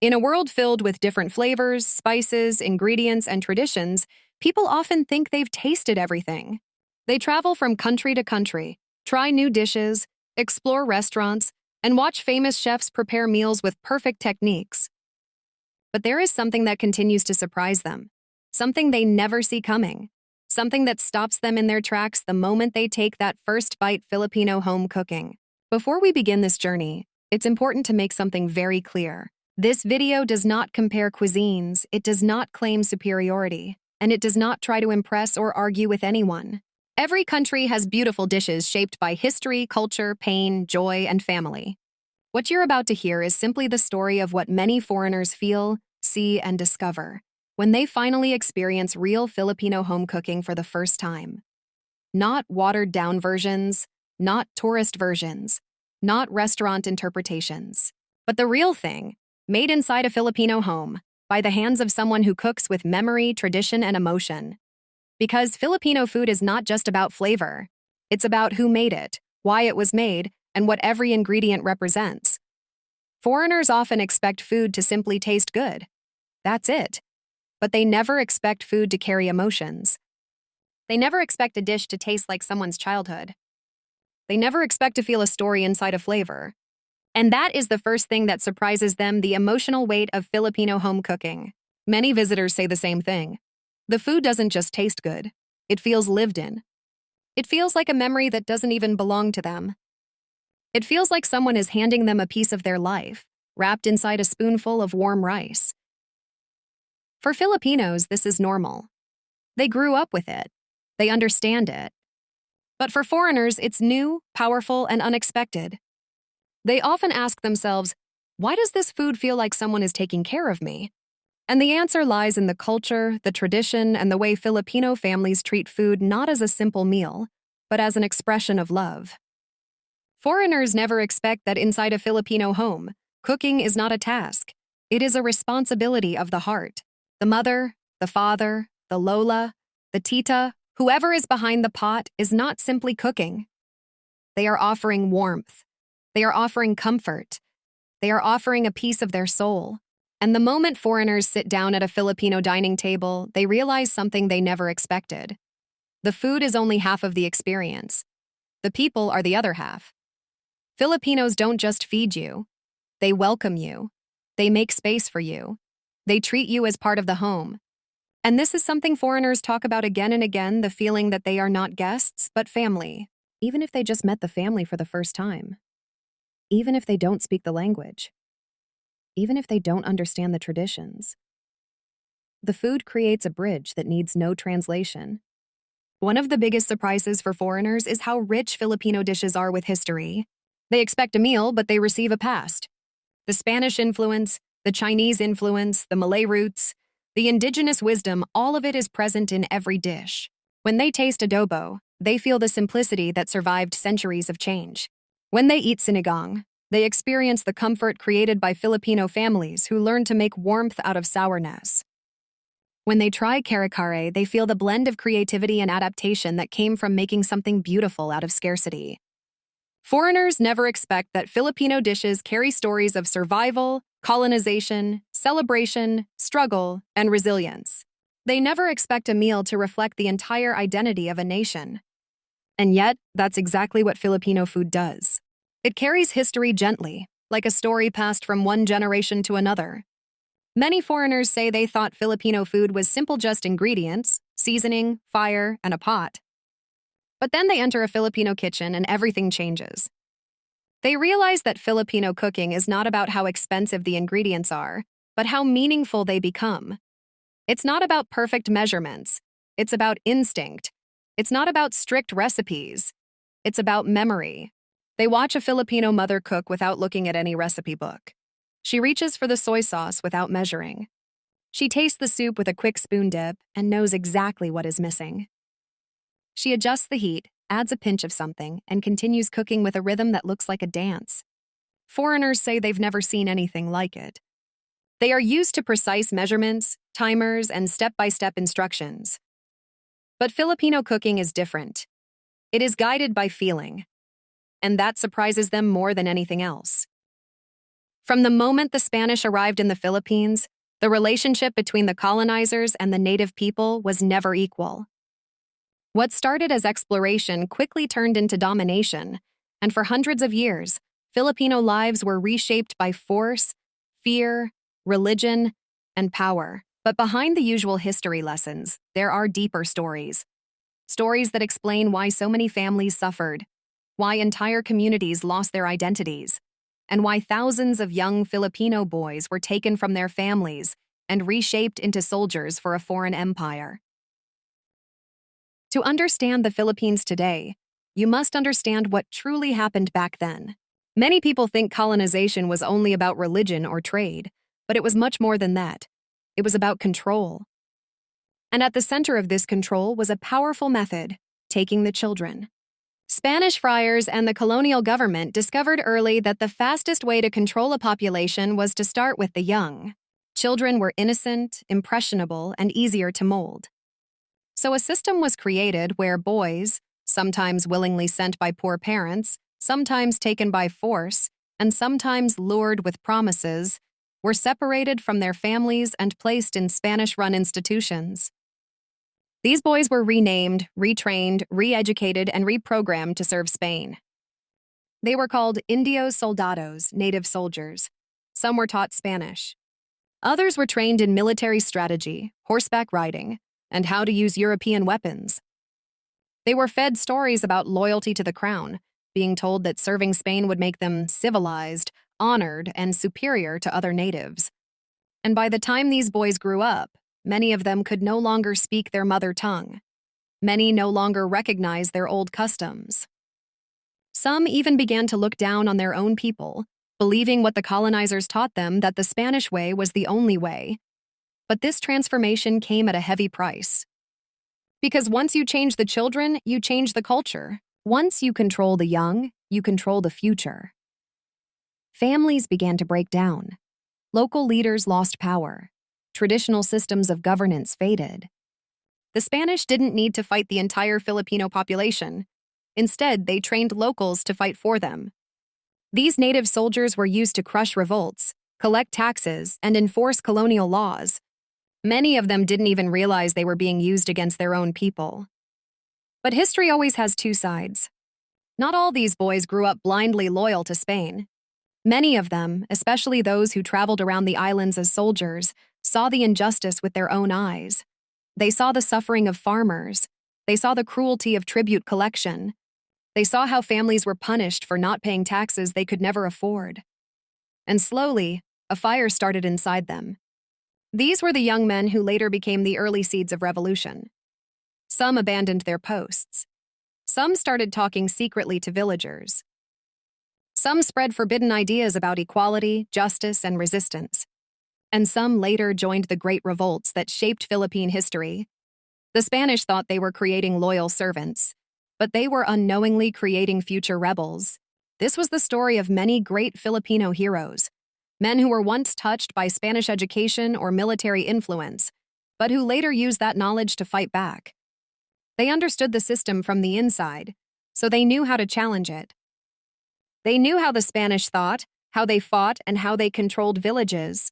In a world filled with different flavors, spices, ingredients, and traditions, people often think they've tasted everything. They travel from country to country, try new dishes, explore restaurants, and watch famous chefs prepare meals with perfect techniques. But there is something that continues to surprise them, something they never see coming, something that stops them in their tracks the moment they take that first bite Filipino home cooking. Before we begin this journey, it's important to make something very clear. This video does not compare cuisines, it does not claim superiority, and it does not try to impress or argue with anyone. Every country has beautiful dishes shaped by history, culture, pain, joy, and family. What you're about to hear is simply the story of what many foreigners feel, see, and discover when they finally experience real Filipino home cooking for the first time. Not watered-down versions, not tourist versions, not restaurant interpretations, but the real thing, made inside a Filipino home, by the hands of someone who cooks with memory, tradition, and emotion. Because Filipino food is not just about flavor. It's about who made it, why it was made, and what every ingredient represents. Foreigners often expect food to simply taste good. That's it. But they never expect food to carry emotions. They never expect a dish to taste like someone's childhood. They never expect to feel a story inside a flavor. And that is the first thing that surprises them, the emotional weight of Filipino home cooking. Many visitors say the same thing. The food doesn't just taste good. It feels lived in. It feels like a memory that doesn't even belong to them. It feels like someone is handing them a piece of their life, wrapped inside a spoonful of warm rice. For Filipinos, this is normal. They grew up with it. They understand it. But for foreigners, it's new, powerful, and unexpected. They often ask themselves, why does this food feel like someone is taking care of me? And the answer lies in the culture, the tradition, and the way Filipino families treat food not as a simple meal, but as an expression of love. Foreigners never expect that inside a Filipino home, cooking is not a task. It is a responsibility of the heart. The mother, the father, the lola, the tita, whoever is behind the pot is not simply cooking. They are offering warmth. They are offering comfort. They are offering a piece of their soul. And the moment foreigners sit down at a Filipino dining table, they realize something they never expected. The food is only half of the experience. The people are the other half. Filipinos don't just feed you. They welcome you. They make space for you. They treat you as part of the home. And this is something foreigners talk about again and again, the feeling that they are not guests, but family, even if they just met the family for the first time. Even if they don't speak the language. Even if they don't understand the traditions. The food creates a bridge that needs no translation. One of the biggest surprises for foreigners is how rich Filipino dishes are with history. They expect a meal, but they receive a past. The Spanish influence, the Chinese influence, the Malay roots, the indigenous wisdom, all of it is present in every dish. When they taste adobo, they feel the simplicity that survived centuries of change. When they eat sinigang, they experience the comfort created by Filipino families who learned to make warmth out of sourness. When they try kare-kare, they feel the blend of creativity and adaptation that came from making something beautiful out of scarcity. Foreigners never expect that Filipino dishes carry stories of survival, colonization, celebration, struggle, and resilience. They never expect a meal to reflect the entire identity of a nation. And yet, that's exactly what Filipino food does. It carries history gently, like a story passed from one generation to another. Many foreigners say they thought Filipino food was simple, just ingredients, seasoning, fire, and a pot. But then they enter a Filipino kitchen and everything changes. They realize that Filipino cooking is not about how expensive the ingredients are, but how meaningful they become. It's not about perfect measurements. It's about instinct. It's not about strict recipes. It's about memory. They watch a Filipino mother cook without looking at any recipe book. She reaches for the soy sauce without measuring. She tastes the soup with a quick spoon dip and knows exactly what is missing. She adjusts the heat, adds a pinch of something, and continues cooking with a rhythm that looks like a dance. Foreigners say they've never seen anything like it. They are used to precise measurements, timers, and step-by-step instructions. But Filipino cooking is different. It is guided by feeling. And that surprises them more than anything else. From the moment the Spanish arrived in the Philippines, the relationship between the colonizers and the native people was never equal. What started as exploration quickly turned into domination, and for hundreds of years, Filipino lives were reshaped by force, fear, religion, and power. But behind the usual history lessons, there are deeper stories. Stories that explain why so many families suffered, why entire communities lost their identities, and why thousands of young Filipino boys were taken from their families and reshaped into soldiers for a foreign empire. To understand the Philippines today, you must understand what truly happened back then. Many people think colonization was only about religion or trade, but it was much more than that. It was about control. And at the center of this control was a powerful method: taking the children. Spanish friars and the colonial government discovered early that the fastest way to control a population was to start with the young. Children were innocent, impressionable, and easier to mold. So a system was created where boys, sometimes willingly sent by poor parents, sometimes taken by force, and sometimes lured with promises, were separated from their families and placed in Spanish-run institutions. These boys were renamed, retrained, re-educated, and reprogrammed to serve Spain. They were called Indios Soldados, native soldiers. Some were taught Spanish. Others were trained in military strategy, horseback riding, and how to use European weapons. They were fed stories about loyalty to the crown, being told that serving Spain would make them civilized, honored, and superior to other natives. And by the time these boys grew up, many of them could no longer speak their mother tongue. Many no longer recognized their old customs. Some even began to look down on their own people, believing what the colonizers taught them, that the Spanish way was the only way. But this transformation came at a heavy price. Because once you change the children, you change the culture. Once you control the young, you control the future. Families began to break down. Local leaders lost power. Traditional systems of governance faded. The Spanish didn't need to fight the entire Filipino population. Instead, they trained locals to fight for them. These native soldiers were used to crush revolts, collect taxes, and enforce colonial laws. Many of them didn't even realize they were being used against their own people. But history always has two sides. Not all these boys grew up blindly loyal to Spain. Many of them, especially those who traveled around the islands as soldiers, saw the injustice with their own eyes. They saw the suffering of farmers. They saw the cruelty of tribute collection. They saw how families were punished for not paying taxes they could never afford. And slowly, a fire started inside them. These were the young men who later became the early seeds of revolution. Some abandoned their posts. Some started talking secretly to villagers. Some spread forbidden ideas about equality, justice, and resistance. And some later joined the great revolts that shaped Philippine history. The Spanish thought they were creating loyal servants, but they were unknowingly creating future rebels. This was the story of many great Filipino heroes, men who were once touched by Spanish education or military influence, but who later used that knowledge to fight back. They understood the system from the inside, so they knew how to challenge it. They knew how the Spanish thought, how they fought, and how they controlled villages.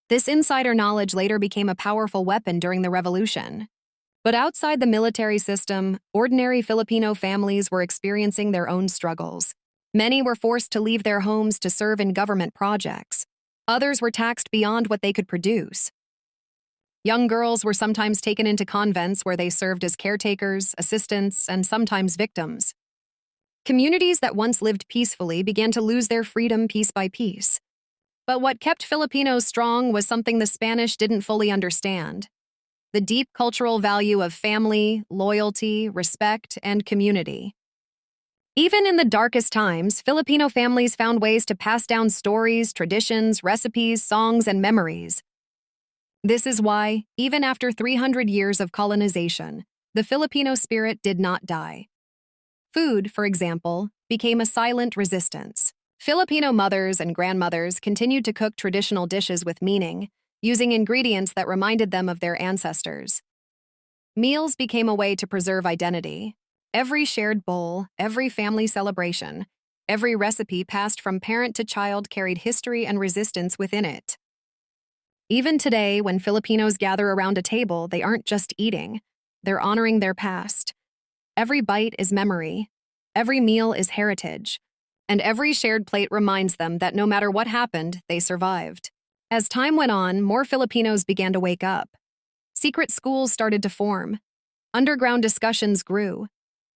This insider knowledge later became a powerful weapon during the revolution. But outside the military system, ordinary Filipino families were experiencing their own struggles. Many were forced to leave their homes to serve in government projects. Others were taxed beyond what they could produce. Young girls were sometimes taken into convents where they served as caretakers, assistants, and sometimes victims. Communities that once lived peacefully began to lose their freedom piece by piece. But what kept Filipinos strong was something the Spanish didn't fully understand: the deep cultural value of family, loyalty, respect, and community. Even in the darkest times, Filipino families found ways to pass down stories, traditions, recipes, songs, and memories. This is why, even after 300 years of colonization, the Filipino spirit did not die. Food, for example, became a silent resistance. Filipino mothers and grandmothers continued to cook traditional dishes with meaning, using ingredients that reminded them of their ancestors. Meals became a way to preserve identity. Every shared bowl, every family celebration, Every recipe passed from parent to child carried history and resistance within it. Even today, when Filipinos gather around a table, they aren't just eating, they're honoring their past. Every bite is memory, every meal is heritage, and every shared plate reminds them that no matter what happened, they survived. As time went on, more Filipinos began to wake up. Secret schools started to form. Underground discussions grew.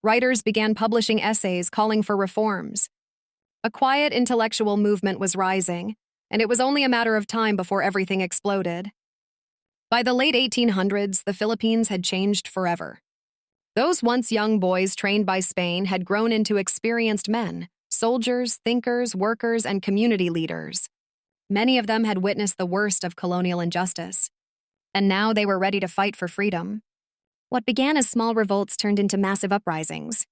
Writers began publishing essays calling for reforms. A quiet intellectual movement was rising, and it was only a matter of time before everything exploded. By the late 1800s, the Philippines had changed forever. Those once young boys trained by Spain had grown into experienced men, soldiers, thinkers, workers, and community leaders. Many of them had witnessed the worst of colonial injustice, and now they were ready to fight for freedom. What began as small revolts turned into massive uprisings.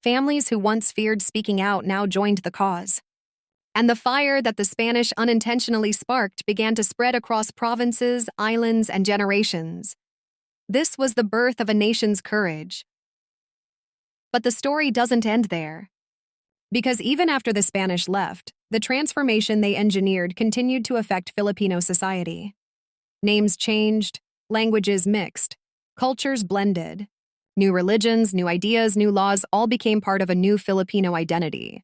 Families who once feared speaking out now joined the cause. And the fire that the Spanish unintentionally sparked began to spread across provinces, islands, and generations. This was the birth of a nation's courage. But the story doesn't end there. Because even after the Spanish left, the transformation they engineered continued to affect Filipino society. Names changed, languages mixed, cultures blended. New religions, new ideas, new laws all became part of a new Filipino identity.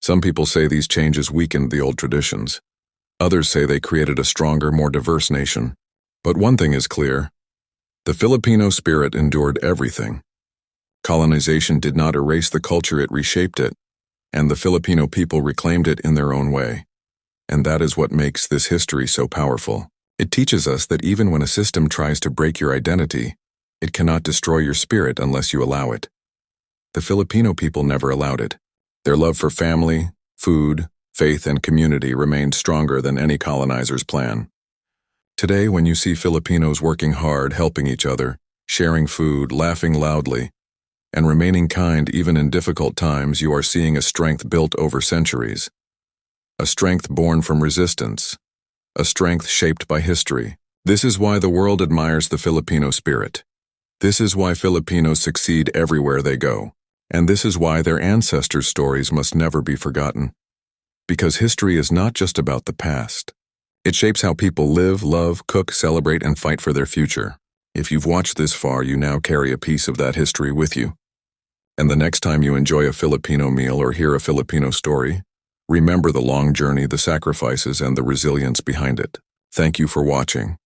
Some people say these changes weakened the old traditions. Others say they created a stronger, more diverse nation. But one thing is clear: the Filipino spirit endured everything. Colonization did not erase the culture, it reshaped it, and the Filipino people reclaimed it in their own way. And that is what makes this history so powerful. It teaches us that even when a system tries to break your identity, it cannot destroy your spirit unless you allow it. The Filipino people never allowed it. Their love for family, food, faith, and community remained stronger than any colonizer's plan. Today, when you see Filipinos working hard, helping each other, sharing food, laughing loudly, and remaining kind even in difficult times, you are seeing a strength built over centuries. A strength born from resistance. A strength shaped by history. This is why the world admires the Filipino spirit. This is why Filipinos succeed everywhere they go. And this is why their ancestors' stories must never be forgotten. Because history is not just about the past. It shapes how people live, love, cook, celebrate, and fight for their future. If you've watched this far, you now carry a piece of that history with you. And the next time you enjoy a Filipino meal or hear a Filipino story, remember the long journey, the sacrifices, and the resilience behind it. Thank you for watching.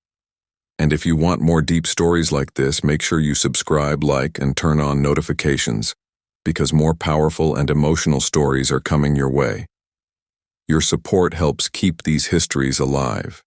And if you want more deep stories like this, make sure you subscribe, like, and turn on notifications, because more powerful and emotional stories are coming your way. Your support helps keep these histories alive.